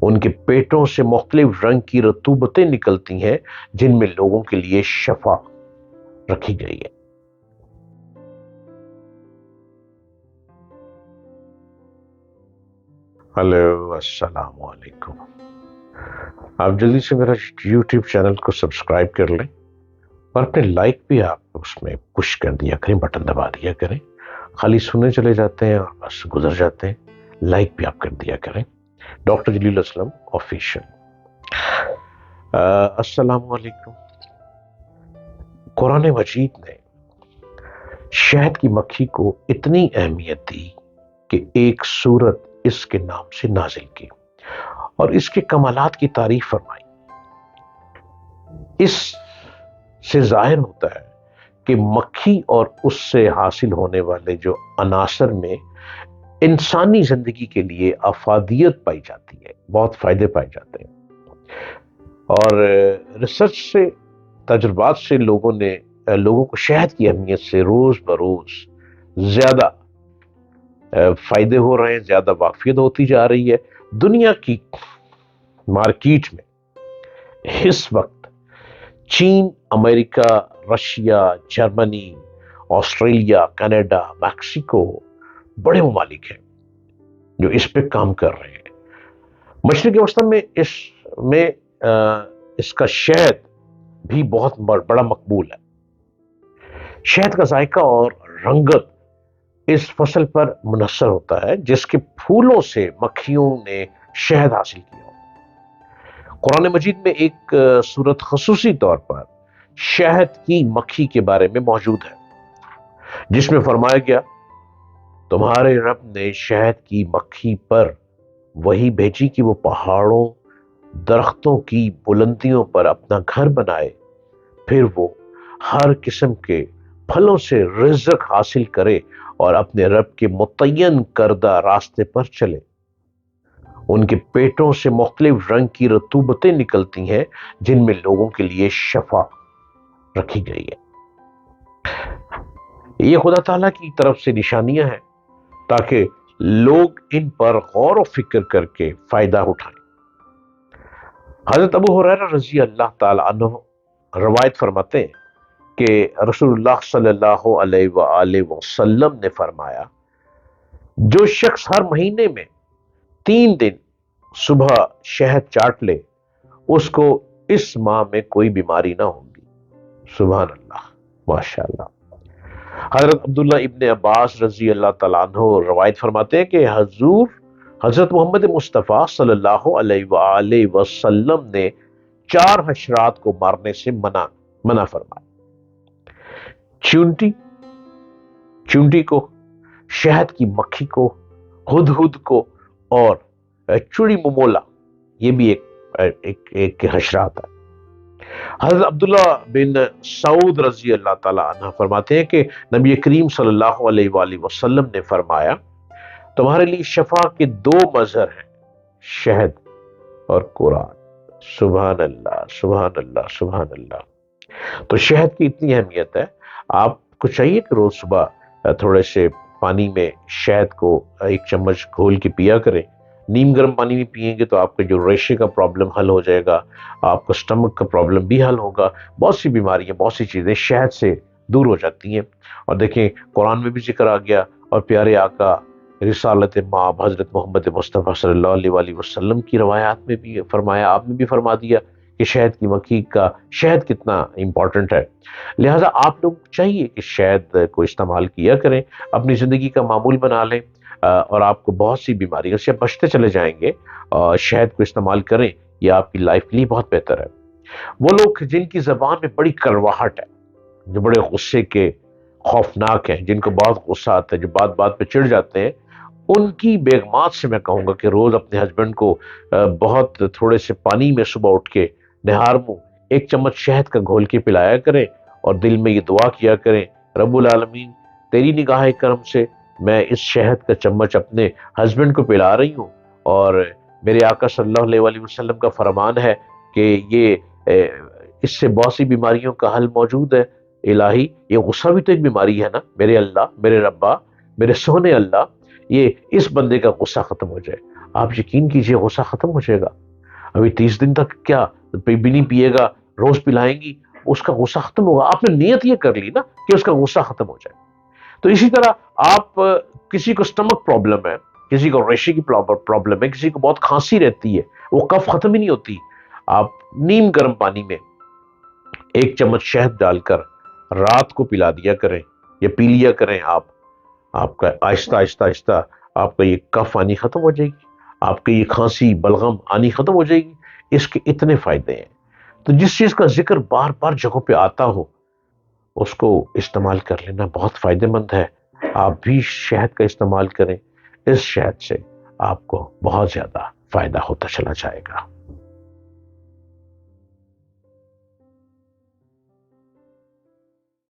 ان کے پیٹوں سے مختلف رنگ کی رطوبتیں نکلتی ہیں جن میں لوگوں کے لیے شفا رکھی گئی ہے۔ ہیلو، السلام علیکم۔ آپ جلدی سے میرا یوٹیوب چینل کو سبسکرائب کر لیں اور اپنے لائک بھی آپ اس میں پش کر دیا کریں، بٹن دبا دیا کریں۔ خالی سننے چلے جاتے ہیں اور بس گزر جاتے ہیں، لائک بھی آپ کر دیا کریں۔ ڈاکٹر جلیل اسلم آفیشل۔ السلام علیکم۔ قرآن مجید نے شہد کی مکھی کو اتنی اہمیت دی کہ ایک سورت اس کے نام سے نازل کی اور اس کے کمالات کی تعریف فرمائی۔ اس سے ظاہر ہوتا ہے کہ مکھی اور اس سے حاصل ہونے والے جو عناصر میں انسانی زندگی کے لیے افادیت پائی جاتی ہے، بہت فائدے پائے جاتے ہیں، اور ریسرچ سے، تجربات سے لوگوں کو شہد کی اہمیت سے روز بروز زیادہ فائدے ہو رہے ہیں، زیادہ واقفیت ہوتی جا رہی ہے۔ دنیا کی مارکیٹ میں اس وقت چین، امریکہ، Russia, Germany, Australia, Canada, Mexico بڑے ممالک ہیں جو اس پہ کام کر رہے ہیں۔ مشرق وسطی میں اس کا شہد بھی بہت بڑا مقبول ہے۔ شہد کا ذائقہ اور رنگت اس فصل پر منحصر ہوتا ہے جس کے پھولوں سے مکھیوں نے شہد حاصل کیا۔ قرآن مجید میں ایک سورت خصوصی طور پر شہد کی مکھی کے بارے میں موجود ہے، جس میں فرمایا گیا، تمہارے رب نے شہد کی مکھی پر وہی بھیجی کہ وہ پہاڑوں، درختوں کی بلندیوں پر اپنا گھر بنائے، پھر وہ ہر قسم کے پھلوں سے رزق حاصل کرے اور اپنے رب کے متعین کردہ راستے پر چلے۔ ان کے پیٹوں سے مختلف رنگ کی رطوبتیں نکلتی ہیں جن میں لوگوں کے لیے شفا رکھی گئی ہے۔ یہ خدا تعالیٰ کی طرف سے نشانیاں ہیں تاکہ لوگ ان پر غور و فکر کر کے فائدہ اٹھائیں۔ حضرت ابو ہریرہ رضی اللہ تعالیٰ عنہ روایت فرماتے ہیں کہ رسول اللہ صلی اللہ علیہ وآلہ وسلم نے فرمایا، جو شخص ہر مہینے میں 3 دن صبح شہد چاٹ لے اس کو اس ماہ میں کوئی بیماری نہ ہوگی۔ سبحان اللہ، ماشاءاللہ۔ حضرت عبداللہ ابن عباس رضی اللہ تعالیٰ عنہ روایت فرماتے ہیں کہ حضرت محمد مصطفیٰ صلی اللہ علیہ وآلہ وسلم نے 4 حشرات کو مارنے سے منع فرمایا۔ چونٹی کو، شہد کی مکھی کو، ہدہد کو، اور چڑی ممولا، یہ بھی ایک حشرات ہے۔ حضرت عبداللہ بن سعود رضی اللہ تعالیٰ عنہ فرماتے ہیں کہ نبی کریم صلی اللہ علیہ وآلہ وسلم نے فرمایا، تمہارے لیے شفا کے 2 مظہر ہیں، شہد اور قرآن۔ سبحان اللہ، سبحان اللہ، سبحان اللہ۔ تو شہد کی اتنی اہمیت ہے، آپ کو چاہیے کہ روز صبح تھوڑے سے پانی میں شہد کو 1 چمچ گھول کے پیا کریں۔ نیم گرم پانی میں پیئیں گے تو آپ کا جو ریشے کا پرابلم حل ہو جائے گا، آپ کا سٹمک کا پرابلم بھی حل ہوگا، بہت سی بیماریاں، بہت سی چیزیں شہد سے دور ہو جاتی ہیں۔ اور دیکھیں قرآن میں بھی ذکر آ گیا، اور پیارے آقا رسالت مآب حضرت محمد مصطفیٰ صلی اللہ علیہ وآلہ وسلم کی روایات میں بھی فرمایا، آپ نے بھی فرما دیا کہ شہد کی مکھی کا شہد کتنا امپورٹنٹ ہے۔ لہٰذا آپ لوگ چاہیے کہ شہد کو استعمال کیا کریں، اپنی زندگی کا معمول بنا لیں، اور آپ کو بہت سی بیماریوں سے بچتے چلے جائیں گے۔ شہد کو استعمال کریں، یہ آپ کی لائف کے لیے بہت بہتر ہے۔ وہ لوگ جن کی زبان میں بڑی کڑواہٹ ہے، جو بڑے غصے کے خوفناک ہیں، جن کو بہت غصہ آتا ہے، جو بات بات پہ چڑھ جاتے ہیں، ان کی بیگمات سے میں کہوں گا کہ روز اپنے ہسبینڈ کو بہت تھوڑے سے پانی میں صبح اٹھ کے نہار منہ 1 چمچ شہد کا گھول کے پلایا کریں، اور دل میں یہ دعا کیا کریں، رب العالمین تیری نگاہ کرم سے میں اس شہد کا چمچ اپنے ہسبینڈ کو پلا رہی ہوں، اور میرے آقا صلی اللہ علیہ وآلہ وسلم کا فرمان ہے کہ یہ اس سے بہت سی بیماریوں کا حل موجود ہے۔ الہی یہ غصہ بھی تو ایک بیماری ہے نا، میرے اللہ، میرے ربا، میرے سونے اللہ، یہ اس بندے کا غصہ ختم ہو جائے۔ آپ یقین کیجئے غصہ ختم ہو جائے گا. ابھی 30 دن تک کیا بھی نہیں پیے گا، روز پلائیں گی، اس کا غصہ ختم ہوگا. آپ نے نیت یہ کر لی نا کہ اس کا غصہ ختم ہو جائے. تو اسی طرح آپ کسی کو سٹمک پرابلم ہے، کسی کو ریشے کی پرابلم ہے، کسی کو بہت کھانسی رہتی ہے، وہ کف ختم ہی نہیں ہوتی، آپ نیم گرم پانی میں 1 چمچ شہد ڈال کر رات کو پلا دیا کریں یا پی لیا کریں. آپ کا آہستہ آہستہ آہستہ آپ کا یہ کف آنی ختم ہو جائے گی، آپ کی یہ کھانسی بلغم آنی ختم ہو جائے گی. اس کے اتنے فائدے ہیں. تو جس چیز کا ذکر بار بار جگہوں پہ آتا ہو اس کو استعمال کر لینا بہت فائدہ مند ہے. آپ بھی شہد کا استعمال کریں، اس شہد سے آپ کو بہت زیادہ فائدہ ہوتا چلا جائے گا.